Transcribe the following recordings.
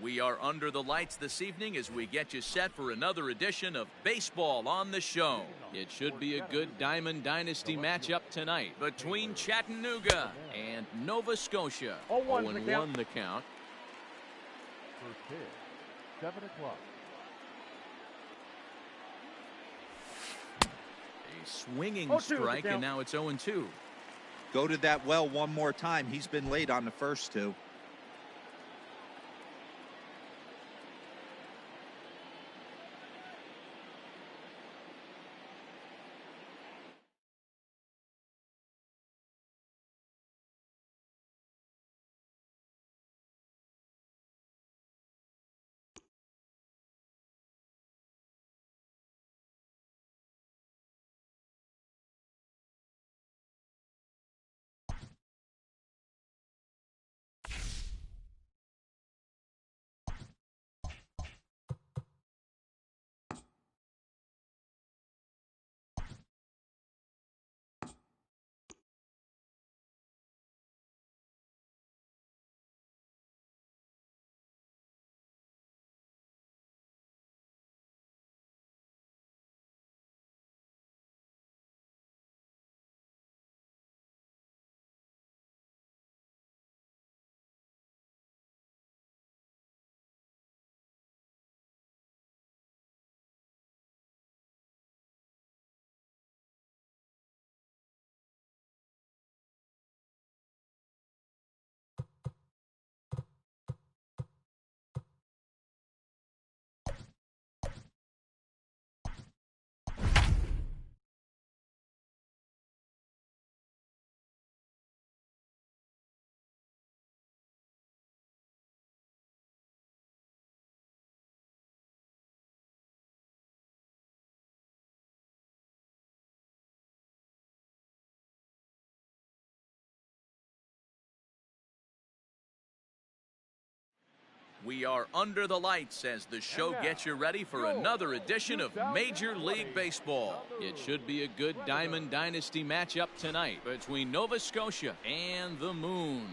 We are under the lights this evening as we get you set for another edition of Baseball on the Show. It should be a good Diamond Dynasty matchup tonight between Chattanooga and Nova Scotia. 0-1 the count. First pitch, 7 o'clock. A swinging strike, and now it's 0-2. Go to that well one more time. He's been late on the first two. We are under the lights as the show gets you ready for another edition of Major League Baseball. It should be a good Diamond Dynasty matchup tonight between Nova Scotia and the Moon.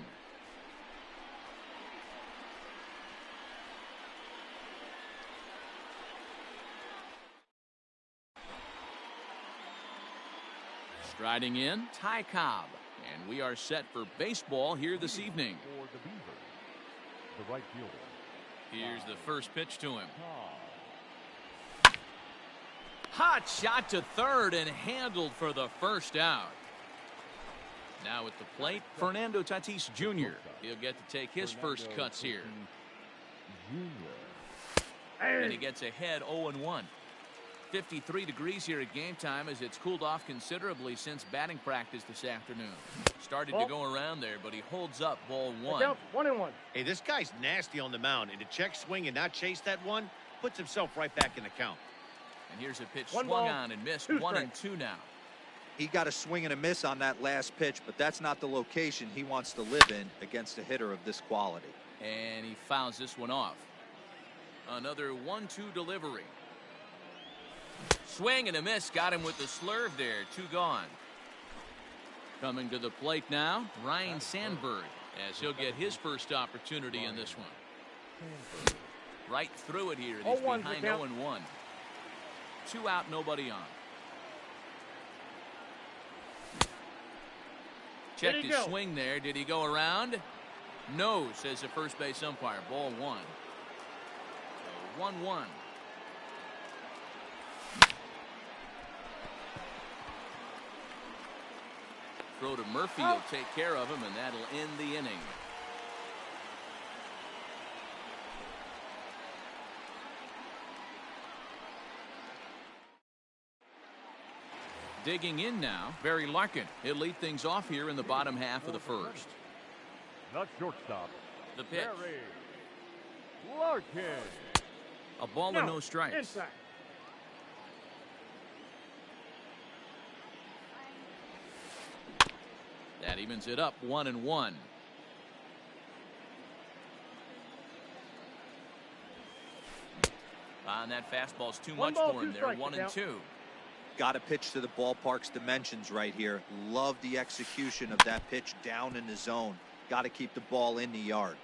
Striding in, Ty Cobb. And we are set for baseball here this evening. The right fielder. Here's the first pitch to him. Hot shot to third and handled for the first out. Now at the plate, Fernando Tatis Jr. He'll get to take his first cuts here. And he gets ahead 0-1. 53 degrees here at game time as it's cooled off considerably since batting practice this afternoon. Started to go around there, but he holds up ball 1. 1-1. Hey, this guy's nasty on the mound, and to check swing and not chase that one puts himself right back in the count. And here's a pitch swung on and missed. 1-2 now. He got a swing and a miss on that last pitch, but that's not the location he wants to live in against a hitter of this quality. And he fouls this one off. Another 1-2 delivery. Swing and a miss, got him with the slurve there. 2 gone. Coming to the plate now, Ryan Sandberg, as he'll get his first opportunity in this one. Right through it here. He's behind 0-1. 2 out, nobody on. Checked his swing there. Did he go around? No, says the first base umpire. Ball 1. 1-1. Throw to Murphy will take care of him, and that'll end the inning. Digging in now, Barry Larkin. He'll lead things off here in the bottom half of the first. Not shortstop. The pitch. Barry Larkin. A ball and no strikes. Inside. That evens it up 1-1. That fastball's too much for him there. 1-2. Got to pitch to the ballpark's dimensions right here. Love the execution of that pitch down in the zone. Got to keep the ball in the yard.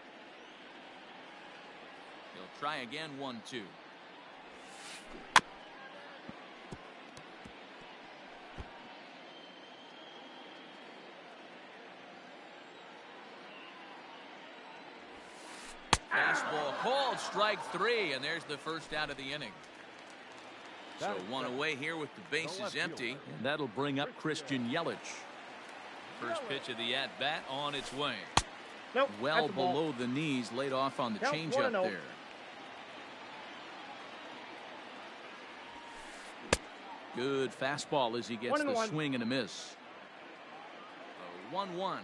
He'll try again, 1-2. Baseball called, strike 3, and there's the first out of the inning. So one away here with the bases empty, and that'll bring up Christian Yelich. First pitch of the at-bat on its way. Nope, well below the knees, laid off on the changeup there. Good fastball as he gets the swing and a miss. 1-1.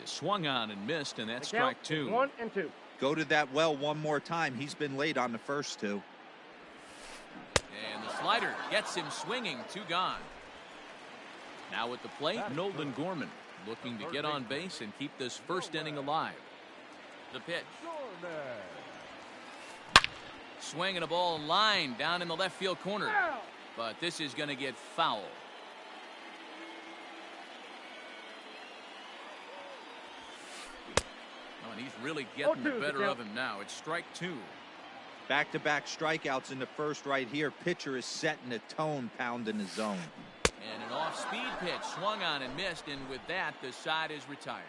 Swung on and missed, and that's strike 2. 1-2. Go to that well one more time. He's been late on the first 2. And the slider gets him swinging. 2 gone. Now at the plate, Nolan Gorman looking to get on base and keep this first inning alive. The pitch. Swinging a ball line down in the left field corner. But this is going to get foul. Oh, and he's really getting the better of him now. It's strike 2. Back-to-back strikeouts in the first right here. Pitcher is setting the tone, pounding the zone. And an off-speed pitch swung on and missed, and with that, the side is retired.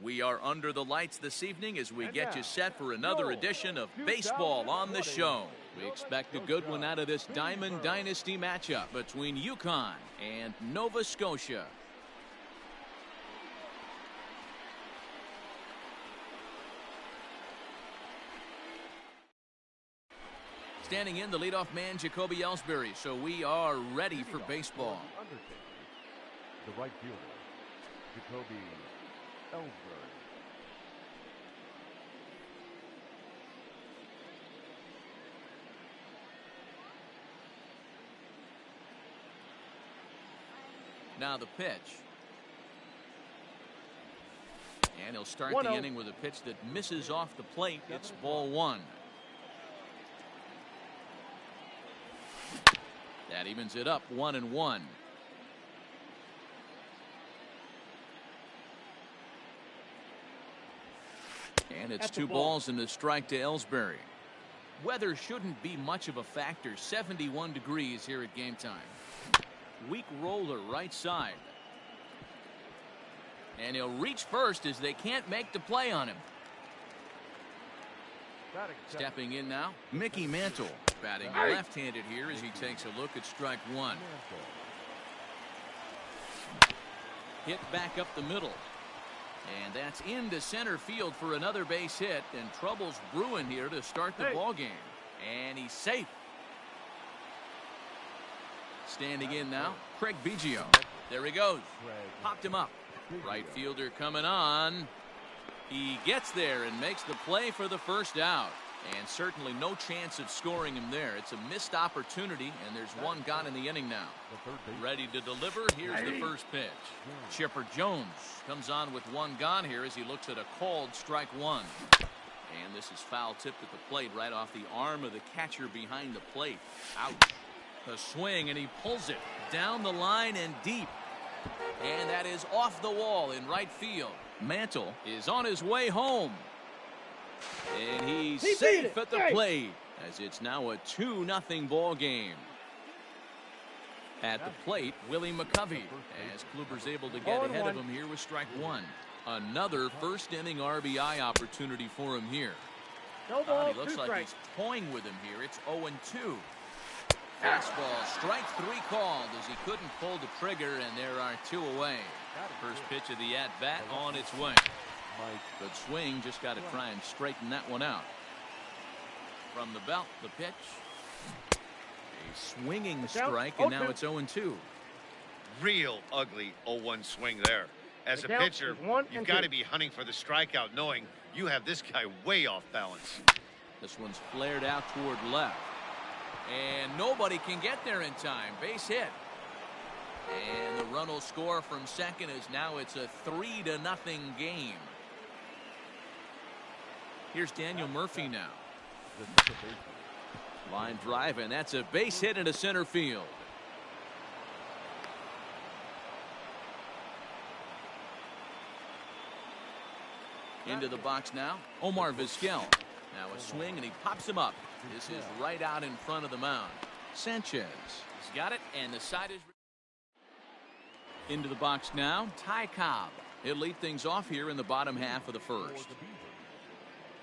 We are under the lights this evening as we get you set for another edition of Baseball on the Show. We expect a good one out of this Diamond Dynasty matchup between UConn and Nova Scotia. Standing in, the leadoff man, Jacoby Ellsbury. So we are ready for baseball. The right fielder, Jacoby Ellsbury. Now the pitch. And he'll start the inning with a pitch that misses off the plate. It's ball 1. That evens it up 1-1. And it's 2 balls and a strike to Ellsbury. Weather shouldn't be much of a factor. 71 degrees here at game time. Weak roller right side. And he'll reach first as they can't make the play on him. Stepping in now, Mickey Mantle. Batting left-handed here as he takes a look at strike 1. Hit back up the middle. And that's into center field for another base hit, and trouble's brewing here to start the ball game. And he's safe. Standing in now, Craig Biggio. There he goes. Popped him up. Right fielder coming on. He gets there and makes the play for the first out. And certainly no chance of scoring him there. It's a missed opportunity, and there's one gone in the inning now. Ready to deliver. Here's the first pitch. Chipper Jones comes on with one gone here as he looks at a called strike one. And this is foul tipped at the plate right off the arm of the catcher behind the plate. Ouch. The swing, and he pulls it down the line and deep. And that is off the wall in right field. Mantle is on his way home. And he's safe at the plate as it's now a 2-0 ball game. At the plate, Willie McCovey, as Kluber's able to get ahead of him here with strike one. Another first inning RBI opportunity for him here. He looks like he's toying with him here. It's 0-2. Fastball, strike three called as he couldn't pull the trigger, and there are two away. First pitch of the at-bat on its way. Good swing, just got to try and straighten that one out. From the belt, the pitch. A swinging strike, and now it's 0-2. Real ugly 0-1 swing there. As a pitcher, you've got to be hunting for the strikeout, knowing you have this guy way off balance. This one's flared out toward left. And nobody can get there in time. Base hit. And the run will score from second as now it's a 3-0 game. Here's Daniel Murphy now. Line drive, and that's a base hit into center field. Into the box now, Omar Vizquel. Now a swing, and he pops him up. This is right out in front of the mound. Sanchez. He's got it, and the side is... Into the box now, Ty Cobb. He'll lead things off here in the bottom half of the first.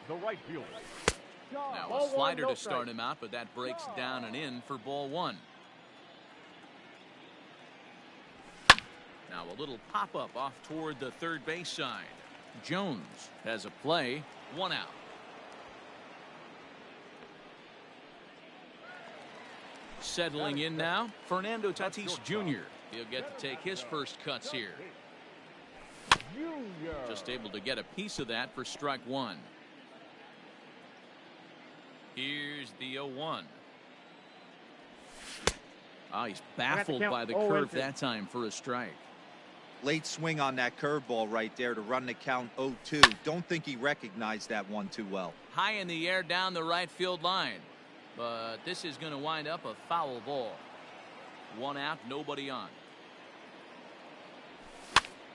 The right fielder. Now a slider to start him out, but that breaks down and in for ball one. Now a little pop-up off toward the third base side. Jones has a play, one out. Settling in now, Fernando Tatis Jr. He'll get to take his first cuts here. Just able to get a piece of that for strike one. Here's the 0-1. He's baffled by the curve that time for a strike. Late swing on that curveball right there to run the count 0-2. Don't think he recognized that one too well. High in the air down the right field line. But this is going to wind up a foul ball. One out, nobody on.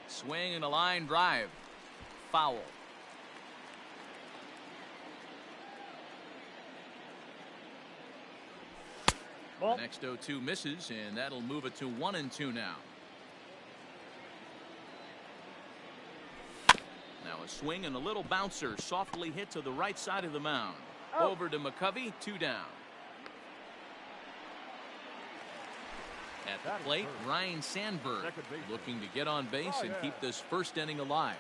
Swing and a line drive. Foul. The next 0-2 misses, and that'll move it to 1-2 now. Now a swing and a little bouncer softly hit to the right side of the mound. Over to McCovey, 2 down. At the plate, Ryan Sandberg looking to get on base and keep this first inning alive.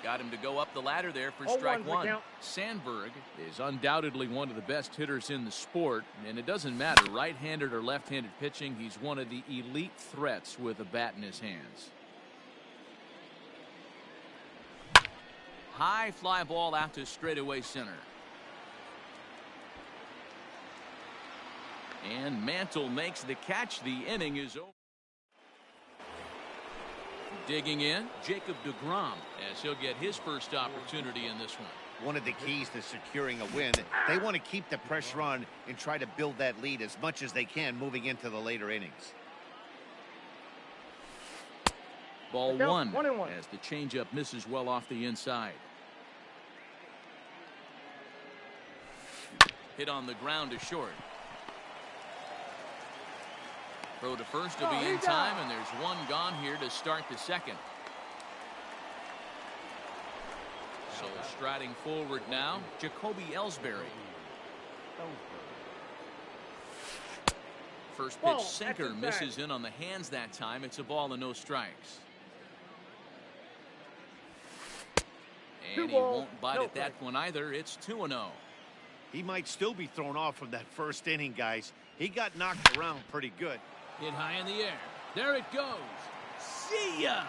Got him to go up the ladder there for strike one. Sandberg is undoubtedly one of the best hitters in the sport, and it doesn't matter right-handed or left-handed pitching. He's one of the elite threats with a bat in his hands. High fly ball out to straightaway center. And Mantle makes the catch. The inning is over. Digging in, Jacob deGrom, as he'll get his first opportunity in this one. One of the keys to securing a win, they want to keep the pressure on and try to build that lead as much as they can moving into the later innings. Ball one as the changeup misses well off the inside. Hit on the ground to short. Throw to first to be in time, and there's one gone here to start the second. So striding forward now, Jacoby Ellsbury. First pitch sinker misses in on the hands that time. It's a ball and no strikes. And he won't bite at that one either. It's 2-0. He might still be thrown off from that first inning, guys. He got knocked around pretty good. Hit high in the air. There it goes. See ya!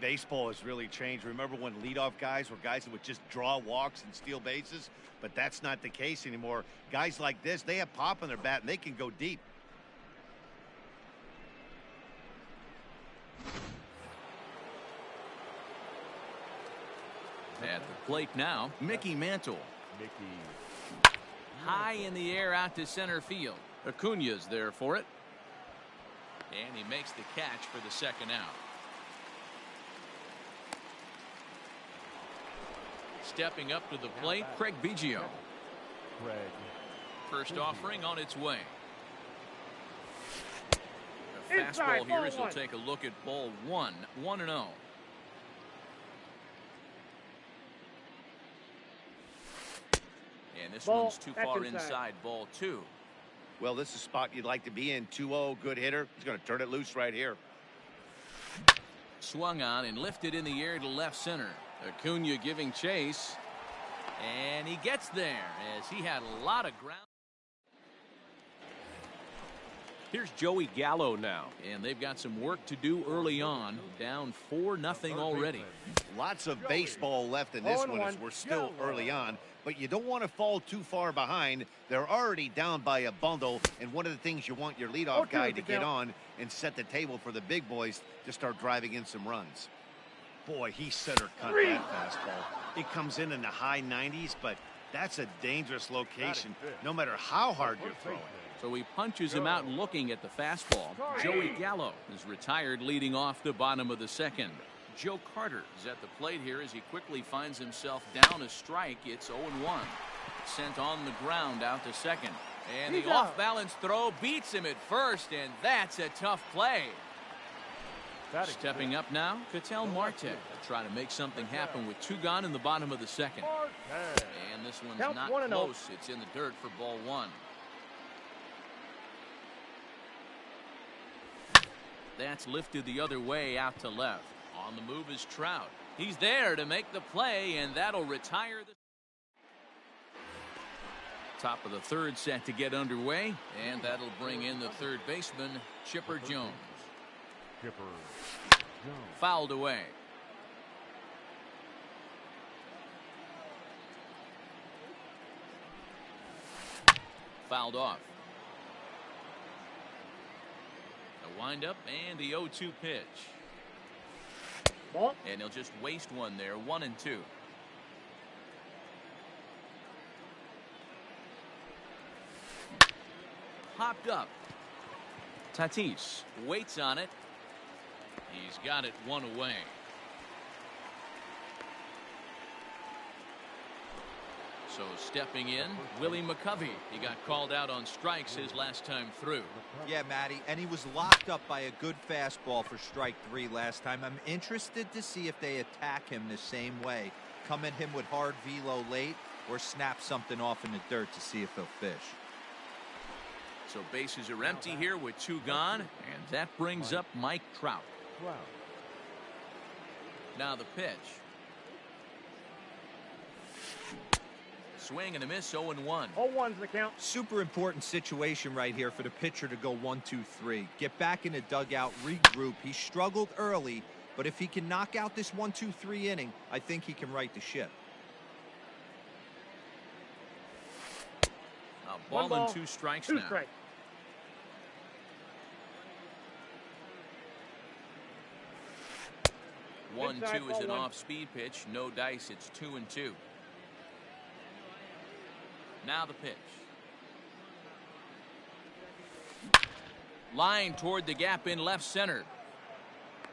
Baseball has really changed. Remember when leadoff guys were guys that would just draw walks and steal bases? But that's not the case anymore. Guys like this, they have pop in their bat and they can go deep. At the plate now, Mickey Mantle. Mickey. High in the air out to center field. Acuna's there for it. And he makes the catch for the second out. Stepping up to the plate, Craig Biggio. Craig. First offering on its way. The fastball here as he'll take a look at ball 1, 1-0. And this one's too far inside ball 2. Well, this is a spot you'd like to be in. 2-0, good hitter. He's going to turn it loose right here. Swung on and lifted in the air to left center. Acuna giving chase. And he gets there as he had a lot of ground. Here's Joey Gallo now. And they've got some work to do early on. Down 4-0 already. Lots of baseball left in this one as we're still early on. But you don't want to fall too far behind. They're already down by a bundle. And one of the things you want your leadoff guy to get on and set the table for the big boys to start driving in some runs. Boy, he center cut that fastball. It comes in the high 90s, but that's a dangerous location no matter how hard you're throwing. So he punches him out looking at the fastball. Joey Gallo is retired leading off the bottom of the second. Joe Carter is at the plate here as he quickly finds himself down a strike. It's 0-1. Sent on the ground out to second. And the off-balance throw beats him at first, and that's a tough play. Stepping up now, Ketel Marte trying to make something happen with 2 gone in the bottom of the second. And this one's not close. It's in the dirt for ball 1. That's lifted the other way out to left. On the move is Trout. He's there to make the play, and that'll retire the top of the third set to get underway, and that'll bring in the third baseman, Chipper Jones. Fouled away. Fouled off. A windup and the 0-2 pitch. And he'll just waste one there. 1-2. Popped up. Tatis waits on it. He's got it 1 away. So stepping in, Willie McCovey. He got called out on strikes his last time through. Yeah, Matty, and he was locked up by a good fastball for strike 3 last time. I'm interested to see if they attack him the same way. Come at him with hard velo late or snap something off in the dirt to see if he'll fish. So bases are empty here with 2 gone, and that brings up Mike Trout. Now the pitch. Swing and a miss, 0-1. 0-1's the count. Super important situation right here for the pitcher to go 1-2-3. Get back in the dugout, regroup. He struggled early, but if he can knock out this 1-2-3 inning, I think he can right the ship. A ball and 2 strikes now. Strikes. 1-2 is an off-speed pitch. No dice. It's 2-2. Now the pitch. Line toward the gap in left center.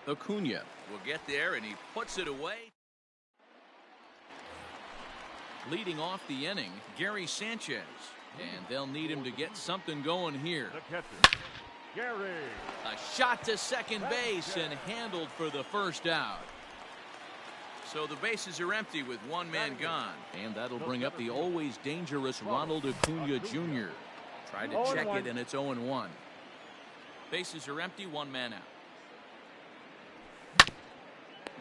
Acuna will get there, and he puts it away. Leading off the inning, Gary Sanchez. And they'll need him to get something going here. The catcher, Gary. A shot to second base and handled for the first out. So the bases are empty with 1 man gone. And that'll bring up the always dangerous Ronald Acuna Jr. Tried to check it, and it's 0-1. Bases are empty, 1 man out.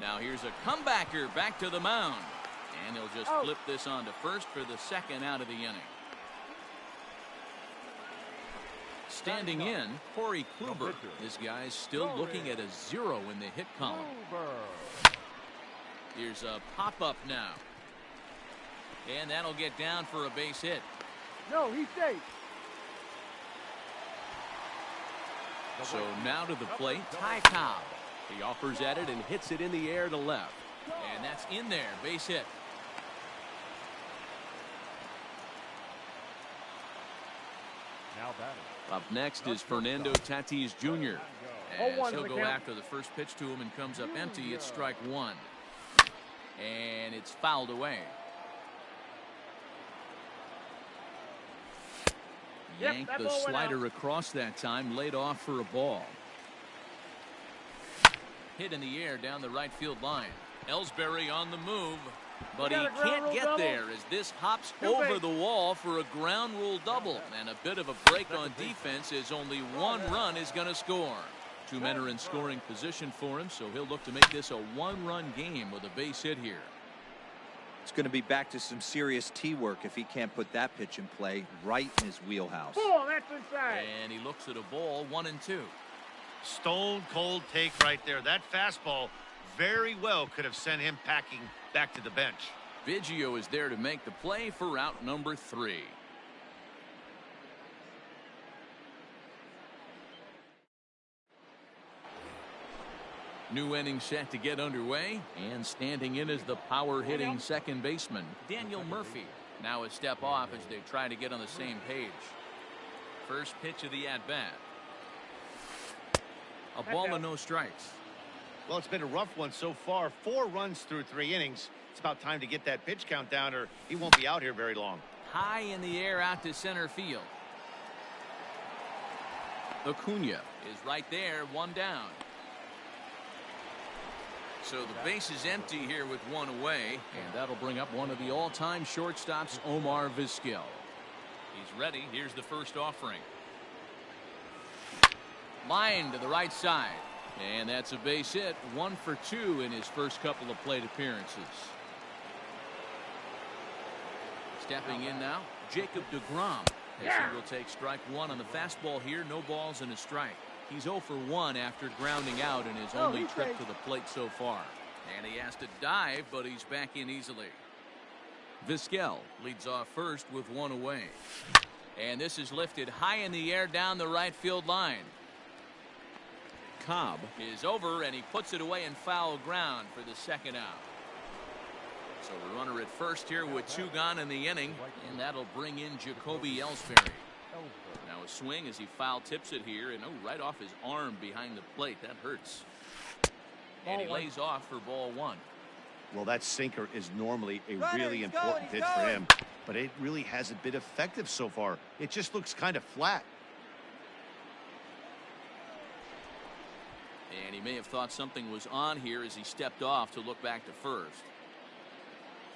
Now here's a comebacker back to the mound. And he'll just flip this on to first for the second out of the inning. Standing in, Corey Kluber. This guy's still looking at a 0 in the hit column. Here's a pop-up now. And that'll get down for a base hit. No, he's safe. So now to the plate, Ty Cobb. He offers at it and hits it in the air to left. And that's in there, base hit. Now batting. Up next is Fernando Tatis Jr. As he'll go after the first pitch to him and comes up empty. It's strike one. And it's fouled away. Yanked the slider across that time, laid off for a ball. Hit in the air down the right field line. Ellsbury on the move, but he can't get there as this hops over the wall for a ground rule double. And a bit of a break on defense as only one run is going to score. Two men are in scoring position for him, so he'll look to make this a one-run game with a base hit here. It's going to be back to some serious tee work if he can't put that pitch in play right in his wheelhouse. Oh, that's inside. And he looks at a ball, 1-2. Stone cold take right there. That fastball very well could have sent him packing back to the bench. Biggio is there to make the play for out number 3. New inning set to get underway, and standing in is the power-hitting second baseman, Daniel Murphy. Now a step off as they try to get on the same page. First pitch of the at-bat. A ball and no strikes. Well, it's been a rough one so far. 4 runs through 3 innings. It's about time to get that pitch count down or he won't be out here very long. High in the air out to center field. Acuna is right there, 1 down. So the base is empty here with 1 away, and that'll bring up one of the all-time shortstops, Omar Vizquel. He's ready. Here's the first offering. Line to the right side, and that's a base hit. 1 for 2 in his first couple of plate appearances. Stepping in now, Jacob deGrom. As he will take strike 1 on the fastball here. No balls and a strike. He's 0 for 1 after grounding out in his only trip to the plate so far. And he has to dive, but he's back in easily. Vizquel leads off first with 1 away. And this is lifted high in the air down the right field line. Cobb is over, and he puts it away in foul ground for the second out. So a runner at first here with 2 gone in the inning, and that'll bring in Jacoby Ellsbury. Now a swing as he foul tips it here, and right off his arm behind the plate. That hurts. And he lays off for ball 1. Well, that sinker is normally a really important pitch for him, but it really hasn't been effective so far. It just looks kind of flat. And he may have thought something was on here as he stepped off to look back to first.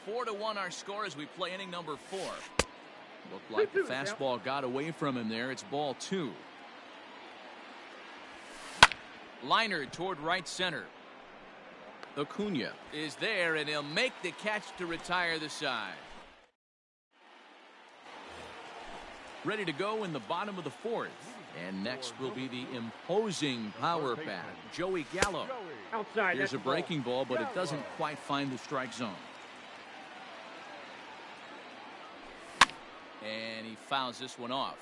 4-1 our score as we play inning number 4. Looked like the fastball got away from him there. It's ball 2. Liner toward right center. Acuna is there, and he'll make the catch to retire the side. Ready to go in the bottom of the 4th. And next will be the imposing power bat, Joey Gallo. Outside. Here's a breaking ball, but it doesn't quite find the strike zone. And he fouls this one off.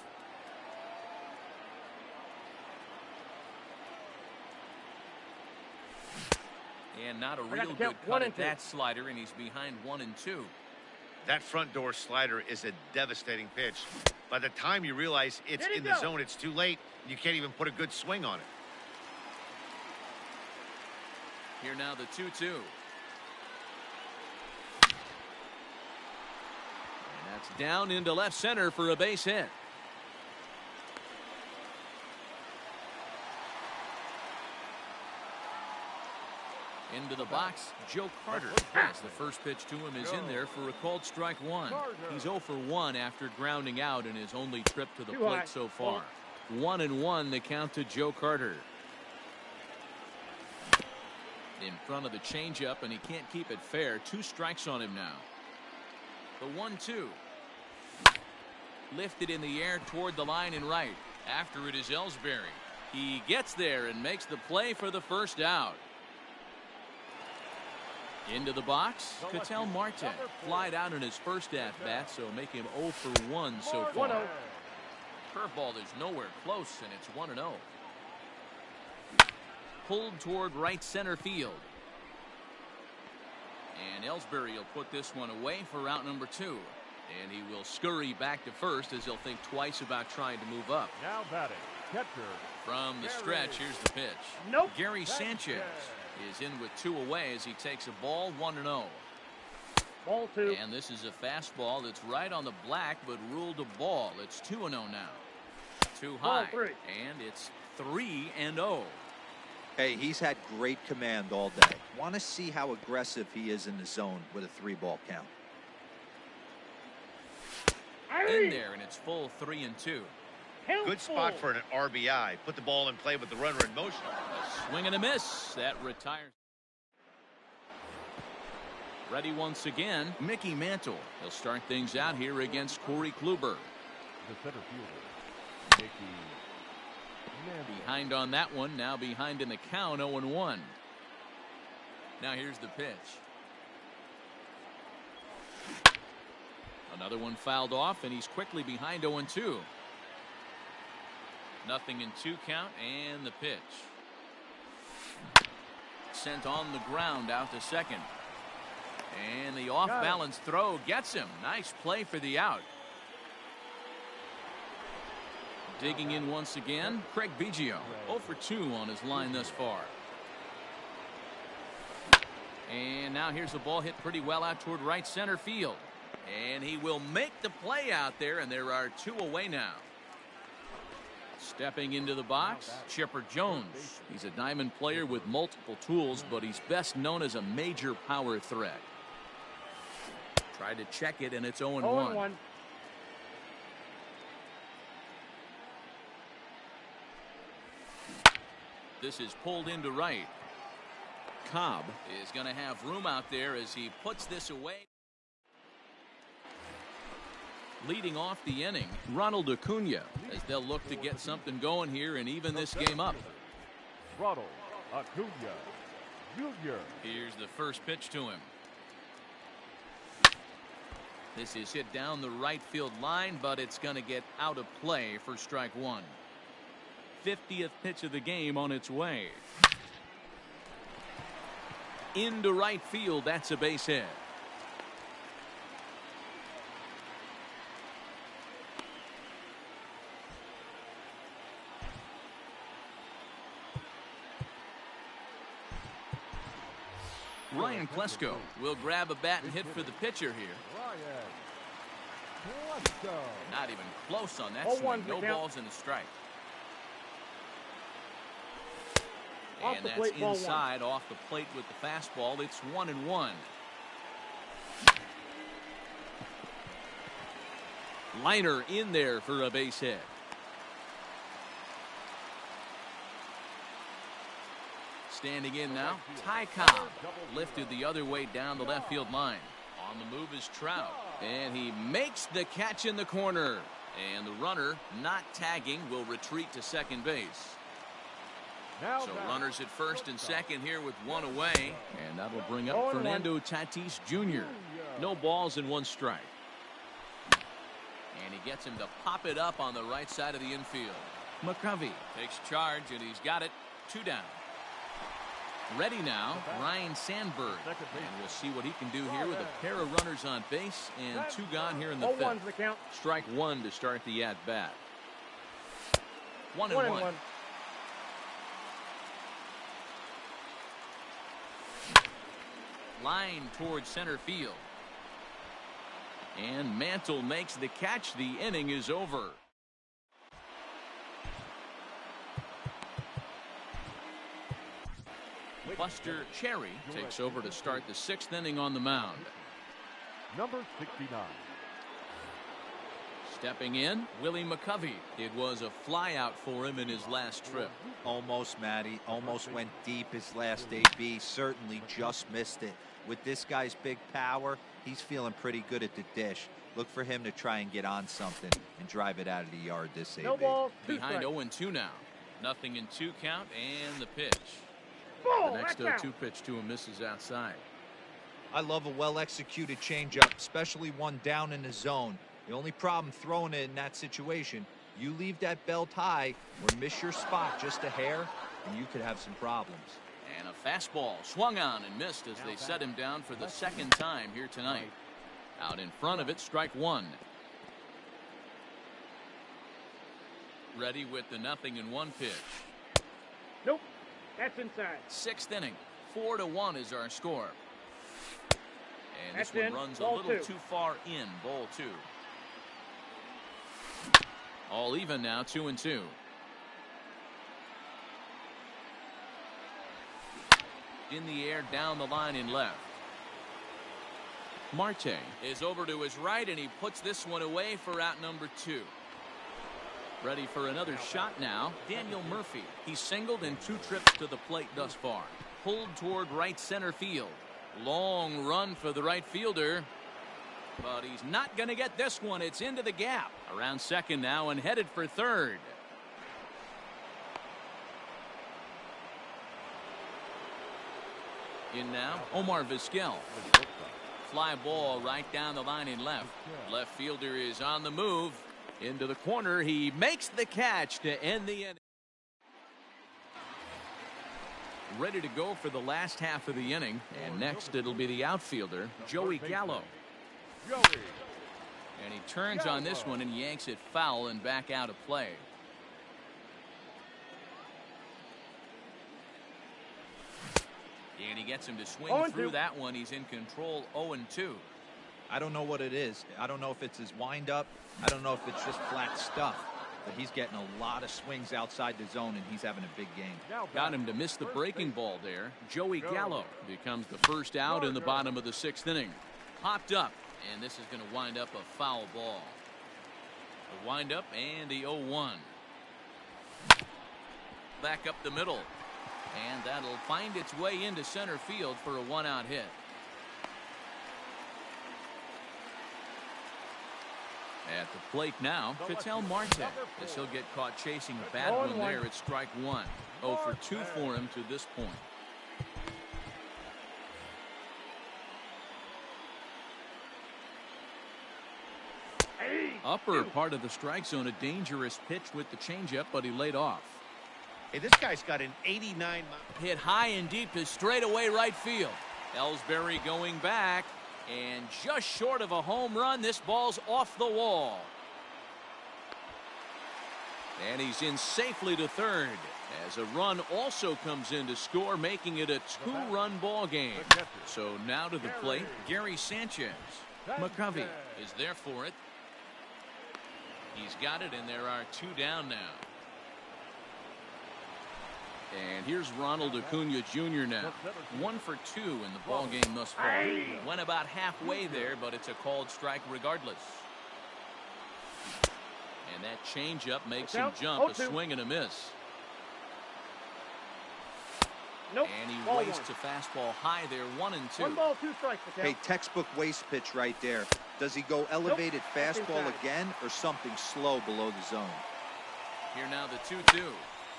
And not a real good cut at that slider, and he's behind 1-2. That front door slider is a devastating pitch. By the time you realize it's in the zone, it's too late. You can't even put a good swing on it. Here now the 2-2. That's down into left center for a base hit. Into the box, Joe Carter. As the first pitch to him is in there for a called strike 1. He's 0 for 1 after grounding out in his only trip to the plate so far. 1-1 the count to Joe Carter. In front of the changeup, and he can't keep it fair. 2 strikes on him now. The 1-2. Lifted in the air toward the line and right. After it is Ellsbury. He gets there and makes the play for the first out. Into the box, Ketel Marte flied out in his first at-bat, so make him 0 for 1 so far. Curveball is nowhere close, and it's 1-0. Pulled toward right center field. And Ellsbury will put this one away for out number 2. And he will scurry back to first as he'll think twice about trying to move up. Now batting, catcher. From the stretch, here's the pitch. Nope. Gary Sanchez is in with 2 away as he takes a ball 1-0. Ball 2. And this is a fastball that's right on the black but ruled a ball. It's 2-0 now. Too high. Ball 3. And it's 3-0. Hey, he's had great command all day. Want to see how aggressive he is in the zone with a 3-ball count. In there, and it's full 3-2. Good spot for an RBI. Put the ball in play with the runner in motion. A swing and a miss. That retires. Ready once again, Mickey Mantle. He'll start things out here against Corey Kluber. The center fielder, Mickey Mantle. Behind on that one, now behind in the count, 0-1. Now here's the pitch. Another one fouled off, and he's quickly behind 0-2. Nothing in 2 count, and the pitch. Sent on the ground out to second. And the off-balance throw gets him. Nice play for the out. Digging in once again, Craig Biggio. 0 for 2 on his line thus far. And now here's the ball hit pretty well out toward right center field. And he will make the play out there, and there are 2 away now. Stepping into the box, Chipper Jones. He's a diamond player with multiple tools, but he's best known as a major power threat. Tried to check it, and it's 0-1. This is pulled into right. Cobb is going to have room out there as he puts this away. Leading off the inning, Ronald Acuna, as they'll look to get something going here and even this game up. Ronald Acuna Jr. Here's the first pitch to him. This is hit down the right field line, but it's going to get out of play for strike 1. 50th pitch of the game on its way. Into right field, that's a base hit. Ryan Plesko will grab a bat and hit for the pitcher here. Not even close on that swing. No balls and a strike. And that's inside off the plate with the fastball. It's 1-1. Liner in there for a base hit. Standing in now, Ty Cobb lifted the other way down the left field line. On the move is Trout, and he makes the catch in the corner. And the runner, not tagging, will retreat to second base. So runners at first and second here with 1 away, and that'll bring up Fernando Tatis Jr. No balls and 1 strike. And he gets him to pop it up on the right side of the infield. McCovey takes charge, and he's got it. 2 down. Ready now, Ryan Sandberg. And we'll see what he can do here with a pair of runners on base and 2 gone here in the 5th. Strike 1 to start the at-bat. 1-1. Line towards center field. And Mantle makes the catch. The inning is over. Buster Cherry takes over to start the 6th inning on the mound. Number 69. Stepping in, Willie McCovey. It was a flyout for him in his last trip. Almost, Matty. Almost went deep his last AB. Certainly just missed it. With this guy's big power, he's feeling pretty good at the dish. Look for him to try and get on something and drive it out of the yard this AB. No ball, Behind 0-2 now. Nothing in 2 count and the pitch. Ball, The next that's 0-2 pitch to him misses outside. I love a well-executed changeup, especially one down in the zone. The only problem throwing it in that situation, you leave that belt high or miss your spot just a hair, and you could have some problems. And a fastball swung on and missed as they set him down for the second time here tonight. Out in front of it, strike 1. Ready with the 0-1 pitch. Nope, that's inside. 6th inning, 4-1 is our score. And this That's one in. runs a Ball little 2. too far in. Ball 2. All even now, 2-2. In the air, down the line in left. Marte is over to his right, and he puts this one away for out number 2. Ready for another shot now, Daniel Murphy. He's singled in 2 trips to the plate thus far. Pulled toward right center field. Long run for the right fielder. But he's not going to get this one. It's into the gap. Around second now and headed for third. In now, Omar Vizquel. Fly ball right down the line in left. Left fielder is on the move. Into the corner. He makes the catch to end the inning. Ready to go for the last half of the inning. And next it'll be the outfielder, Joey Gallo. And he turns on this one and yanks it foul and back out of play. And he gets him to swing through that one. He's in control, 0-2. I don't know what it is. I don't know if it's his windup. I don't know if it's just flat stuff. But he's getting a lot of swings outside the zone, and he's having a big game. Got him to miss the breaking ball there. Joey Gallo becomes the first out in the bottom of the 6th inning. Popped up, and this is going to wind up a foul ball. The windup and the 0-1. Back up the middle. And that'll find its way into center field for a 1-out hit. At the plate now, Ketel Marte. As he'll get caught chasing a bad one there at strike 1. 0 for 2 for him to this point. Upper part of the strike zone, a dangerous pitch with the changeup, but he laid off. Hey, this guy's got an 89. Hit high and deep to straightaway right field. Ellsbury going back. And just short of a home run, this ball's off the wall. And he's in safely to third as a run also comes in to score, making it a 2-run ball game. So now to the plate, Gary Sanchez. McCovey is there for it. He's got it, and there are 2 down now. And here's Ronald Acuna Jr. now. 1 for 2 in the ball game thus far. Went about halfway there, but it's a called strike regardless. And that changeup makes him jump. A swing and a miss. Nope. And he wastes a fastball high there, 1-2. 1 ball, 2 strikes. Hey, textbook waste pitch right there. Does he go elevated fastball again or something slow below the zone? Here now the 2-2.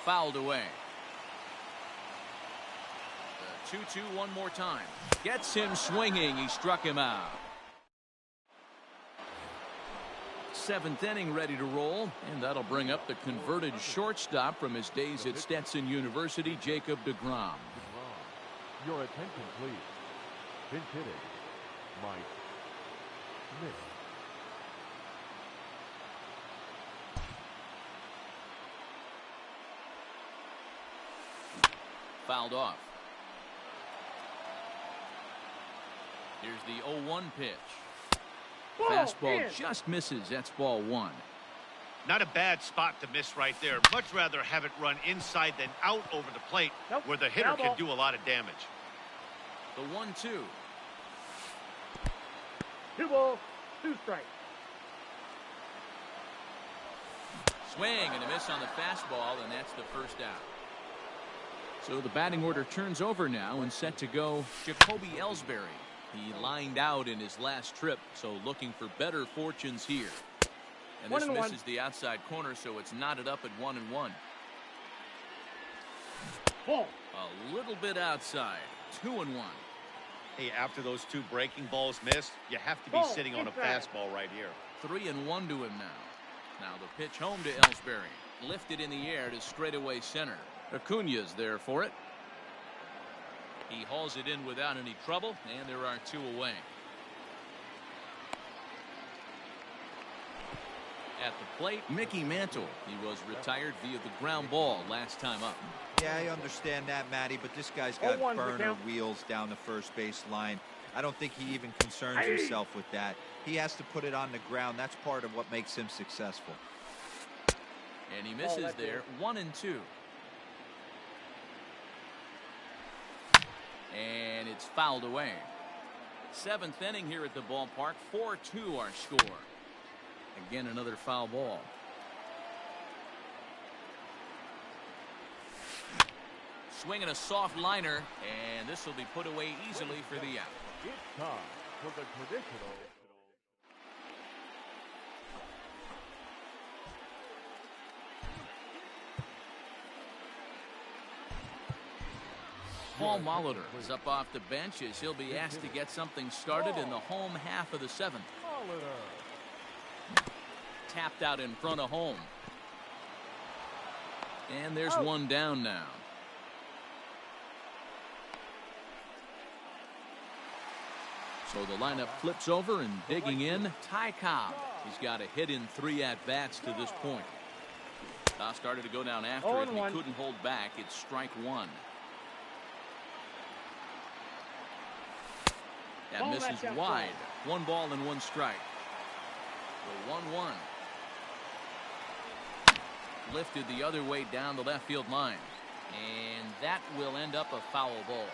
Fouled away. 2-2 one more time. Gets him swinging. He struck him out. 7th inning ready to roll. And that'll bring up the converted shortstop from his days at Stetson University, Jacob deGrom. Your attention, please. Pinch hitting, Mike Smith. Fouled off. Here's the 0-1 pitch. Fastball just misses. That's ball 1. Not a bad spot to miss right there. Much rather have it run inside than out over the plate where the hitter can do a lot of damage. The 1-2. 2 balls, 2 strikes. Swing and a miss on the fastball, and that's the first out. So the batting order turns over now and set to go Jacoby Ellsbury. He lined out in his last trip, so looking for better fortunes here. And this misses the outside corner, so it's knotted up at 1-1. Ball. A little bit outside. 2-1. Hey, after those two breaking balls missed, you have to be sitting on a fastball right here. 3-1 to him now. Now the pitch home to Ellsbury. Lifted in the air to straightaway center. Acuna's there for it. He hauls it in without any trouble, and there are 2 away. At the plate, Mickey Mantle. He was retired via the ground ball last time up. Yeah, I understand that, Matty, but this guy's got burner wheels down the first base line. I don't think he even concerns himself with that. He has to put it on the ground. That's part of what makes him successful. And he misses there. 1-2. And it's fouled away. 7th inning here at the ballpark. 4-2 our score. Again, another foul ball. Swinging a soft liner, and this will be put away easily for the out. It's time for the traditional. Paul Molitor is up off the bench as he'll be asked to get something started in the home half of the 7th. Tapped out in front of home. And there's one down now. So the lineup flips over, and digging in, Ty Cobb. He's got a hit in 3 at-bats to this point. Started to go down after it, and he couldn't hold back. It's strike 1. That misses wide. 1 ball and 1 strike. The 1-1. Lifted the other way down the left field line. And that will end up a foul ball.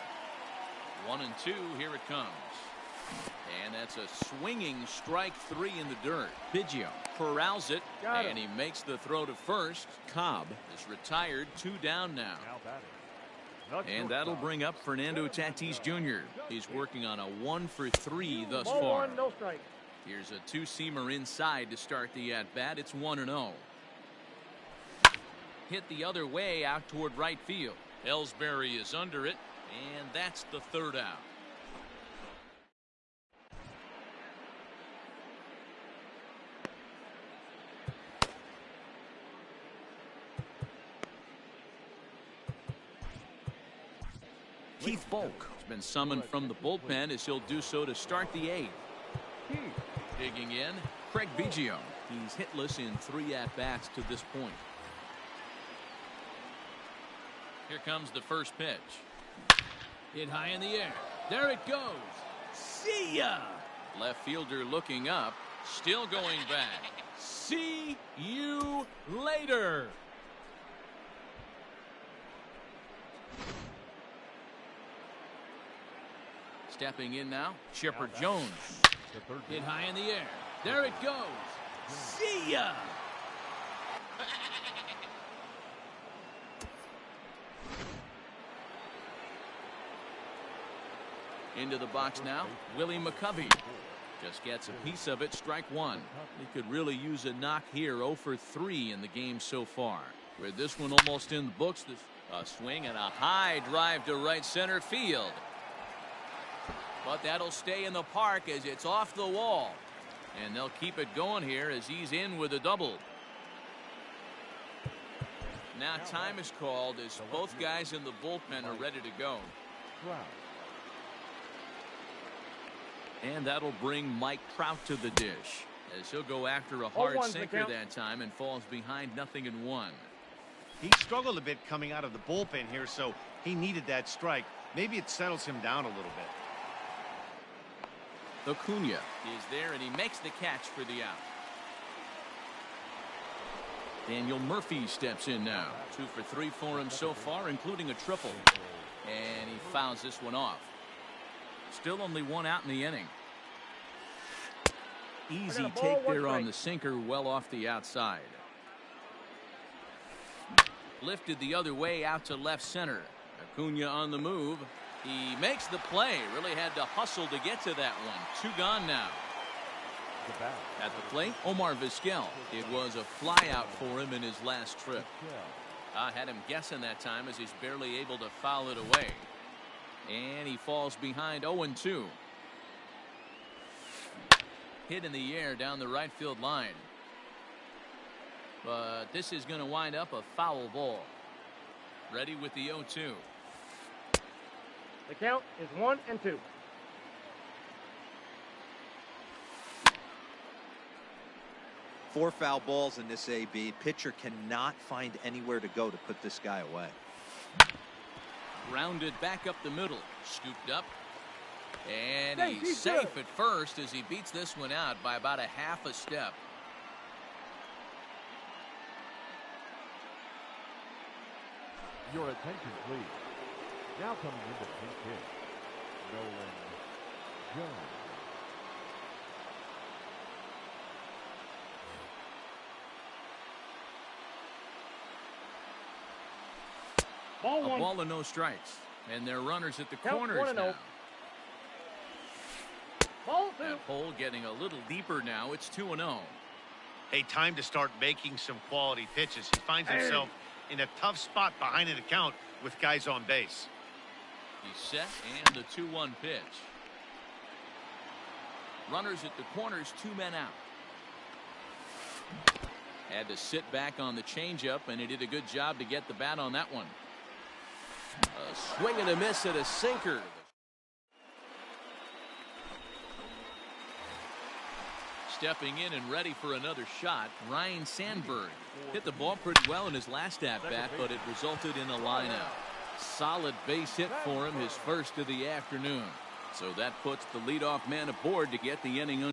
1-2, here it comes. And that's a swinging strike 3 in the dirt. Biggio corrals it, and he makes the throw to first. Cobb is retired, 2 down now. And that'll bring up Fernando Tatis Jr. He's working on a 1 for 3 thus far. No strike. Here's a 2-seamer inside to start the at-bat. It's 1-0. Hit the other way out toward right field. Ellsbury is under it, and that's the 3rd out. Keith Volk has been summoned from the bullpen as he'll do so to start the 8th. Digging in, Craig Biggio. He's hitless in 3 at-bats to this point. Here comes the first pitch. Hit high in the air. There it goes. See ya! Left fielder looking up. Still going back. See you later. Stepping in now, Chipper Jones. Hit high in the air. There it goes. See ya! Into the box now, Willie McCovey. Just gets a piece of it, strike 1. He could really use a knock here, 0 for 3 in the game so far. With this one almost in the books, a swing and a high drive to right center field. But that'll stay in the park as it's off the wall. And they'll keep it going here as he's in with a double. Now time is called as both guys in the bullpen are ready to go. And that'll bring Mike Trout to the dish as he'll go after a hard sinker that time and falls behind 0-1. He struggled a bit coming out of the bullpen here, so he needed that strike. Maybe it settles him down a little bit. Acuna is there, and he makes the catch for the out. Daniel Murphy steps in now. 2 for 3 for him so far, including a triple. And he fouls this one off. Still only 1 out in the inning. Easy take there on the sinker, well off the outside. Lifted the other way out to left center. Acuna on the move. He makes the play. Really had to hustle to get to that one. 2 gone now. At the plate, Omar Vizquel. It was a flyout for him in his last trip. I had him guessing that time as he's barely able to foul it away. And he falls behind 0-2. Hit in the air down the right field line. But this is going to wind up a foul ball. Ready with the 0-2. The count is 1-2. Four foul balls in this AB. Pitcher cannot find anywhere to go to put this guy away. Grounded back up the middle. Scooped up. And he's safe at first as he beats this one out by about a half a step. Your attention, please. Now coming into pinch hit, Nolan Jones. Ball A one. ball and no strikes. And they're runners at the Count corners 1-0. now. Ball 2. That hole getting a little deeper now. It's 2-0. Hey, time to start making some quality pitches. He finds himself in a tough spot behind an account with guys on base. He's set and the 2-1 pitch. Runners at the corners, 2 men out. Had to sit back on the changeup, and he did a good job to get the bat on that one. A swing and a miss at a sinker. Stepping in and ready for another shot, Ryne Sandberg. Hit the ball pretty well in his last at-bat, but it resulted in a line-out. Solid base hit for him, his first of the afternoon. So that puts the leadoff man aboard to get the inning.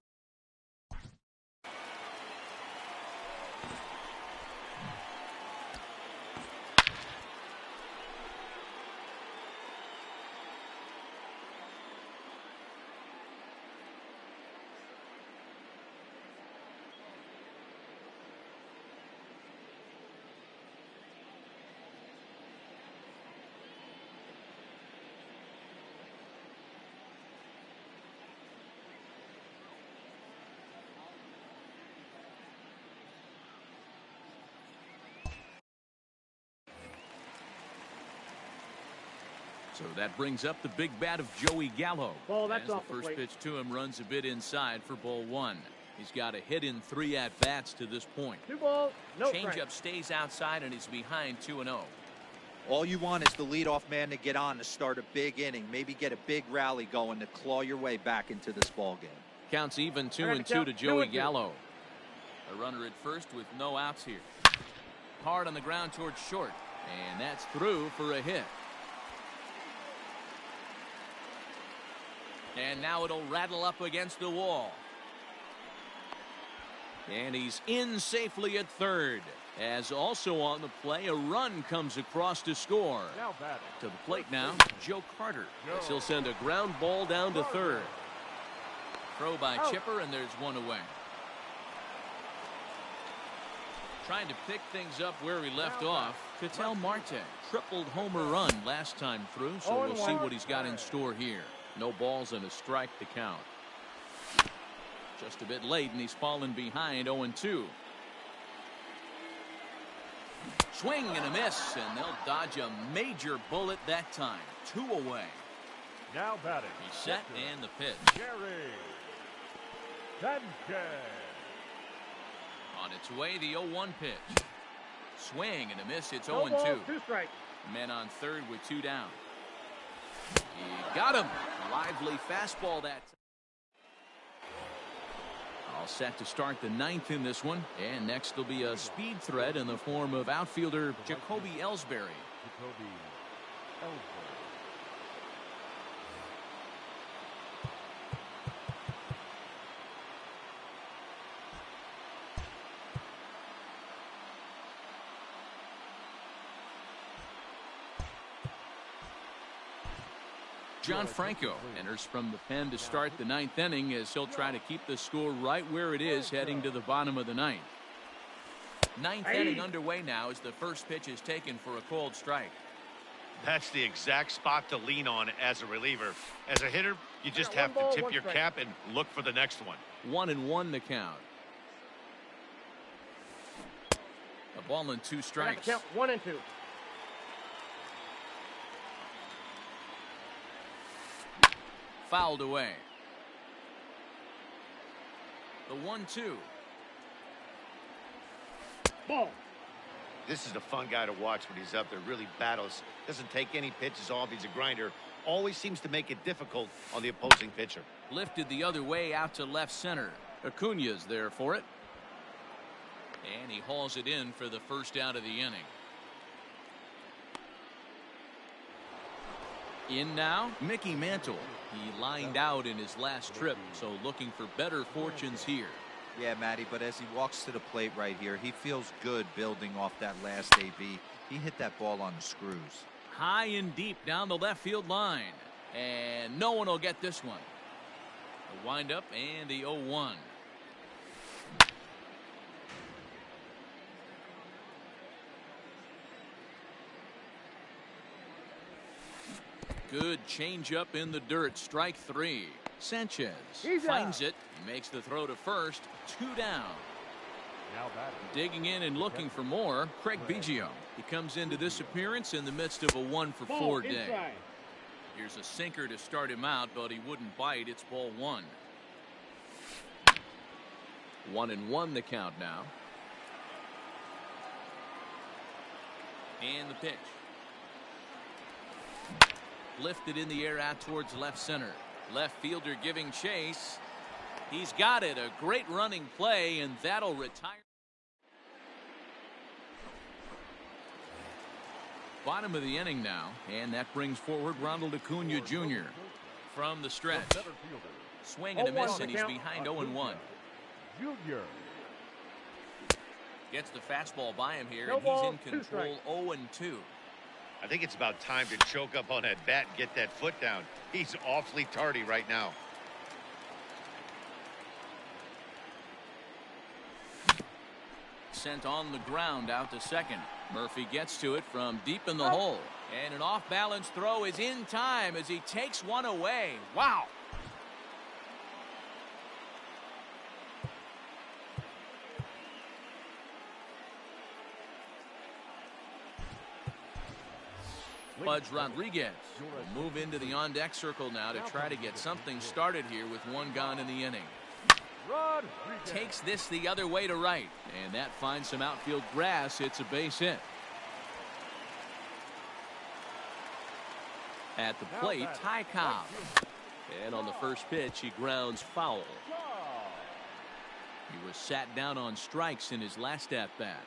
So that brings up the big bat of Joey Gallo. Ball, that's as the off the first plate. pitch to him runs a bit inside for ball 1. He's got a hit in 3 at-bats to this point. 2 balls, no Changeup strikes. stays outside and he's behind 2-0. All you want is the leadoff man to get on to start a big inning, maybe get a big rally going to claw your way back into this ball game. Counts even 2-2 to 2-2. Joey Gallo. A runner at first with no outs here. Hard on the ground towards short, and that's through for a hit. And now it'll rattle up against the wall. And he's in safely at third. As also on the play, a run comes across to score. Now batting. To the plate now, Joe Carter. As he'll send a ground ball down to third. Throw by Chipper, and there's one away. Trying to pick things up where he left off. Ketel Marte. Tripled homer run last time through, so we'll see what he's got in store here. No balls and a strike to count. Just a bit late, and he's fallen behind 0-2. Swing and a miss, and they'll dodge a major bullet that time. 2 away. Now batting. He's set and the pitch. Jerry Sanchez. On its way, the 0-1 pitch. Swing and a miss. It's No 0-2. balls, 2 strikes. Men on third with 2 down. He got him. Lively fastball that time. All set to start the 9th in this one. And next will be a speed threat in the form of outfielder Jacoby Ellsbury. Jacoby Ellsbury. John Franco enters from the pen to start the 9th inning as he'll try to keep the score right where it is heading to the bottom of the 9th. Ninth inning underway now as the first pitch is taken for a called strike. That's the exact spot to lean on as a reliever. As a hitter, you just have to tip your cap and look for the next one. 1-1 the count. A ball and 2 strikes. Count 1 and 2. Fouled away. The 1-2. Ball. This is a fun guy to watch when he's up there. Really battles. Doesn't take any pitches off. He's a grinder. Always seems to make it difficult on the opposing pitcher. Lifted the other way out to left center. Acuna's there for it. And he hauls it in for the first out of the inning. In now, Mickey Mantle. He lined out in his last trip, so looking for better fortunes here. Yeah, Matty, but as he walks to the plate right here, he feels good building off that last AB. He hit that ball on the screws. High and deep down the left field line. And no one will get this one. The windup and the 0-1. Good changeup in the dirt. Strike 3. Sanchez finds it, makes the throw to first. 2 down. Now batting. Digging in and looking for more, Craig Biggio. He comes into this appearance in the midst of a 1-for-4 day. Here's a sinker to start him out, but he wouldn't bite. It's ball 1. 1-1 the count now. And the pitch. Lifted in the air out towards left center. Left fielder giving chase. He's got it. A great running play, and that'll retire. Bottom of the inning now, and that brings forward Ronald Acuna Jr. from the stretch. Swing and a miss, and he's behind 0-1. Junior. Gets the fastball by him here, and he's in control. 0-2. I think it's about time to choke up on that bat and get that foot down. He's awfully tardy right now. Sent on the ground out to second. Murphy gets to it from deep in the hole. And an off-balance throw is in time as he takes one away. Wow. Pudge Rodriguez will move into the on-deck circle now to try to get something started here with 1 gone in the inning. Takes this the other way to right, and that finds some outfield grass. It's a base hit. At the plate, Ty Cobb. And on the first pitch, he grounds foul. He was sat down on strikes in his last at-bat.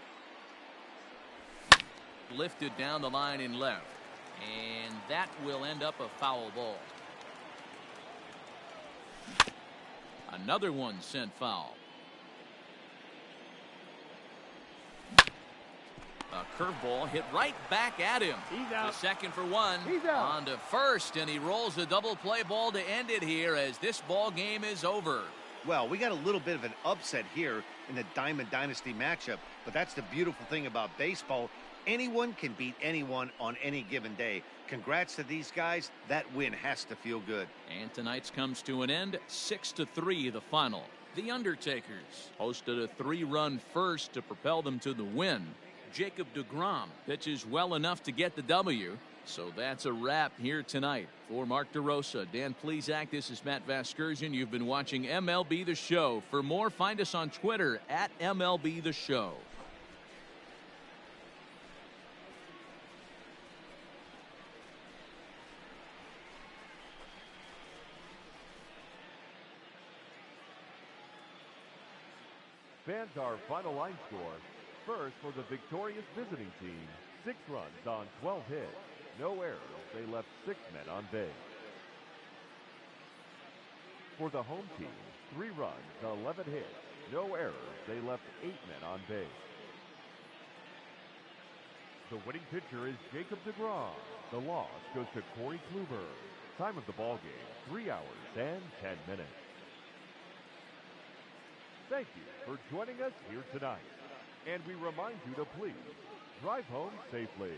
Lifted down the line in left. And that will end up a foul ball. Another one sent foul. A curveball hit right back at him. He's out. The second for 1. He's out. On to first, and he rolls a double play ball to end it here as this ball game is over. Well, we got a little bit of an upset here in the Diamond Dynasty matchup, but that's the beautiful thing about baseball. Anyone can beat anyone on any given day. Congrats to these guys. That win has to feel good. And tonight's comes to an end. 6-3 the final. The Undertakers hosted a 3-run first to propel them to the win. Jacob deGrom pitches well enough to get the W. So that's a wrap here tonight. For Mark DeRosa, Dan Plesac, this is Matt Vasgersian. You've been watching MLB The Show. For more, find us on Twitter at MLB The Show. Fans, our final line score. First, for the victorious visiting team, 6 runs on 12 hits. No errors. They left 6 men on base. For the home team, 3 runs, 11 hits. No errors. They left 8 men on base. The winning pitcher is Jacob deGrom. The loss goes to Corey Kluber. Time of the ball game, 3 hours and 10 minutes. Thank you for joining us here tonight. And we remind you to please drive home safely.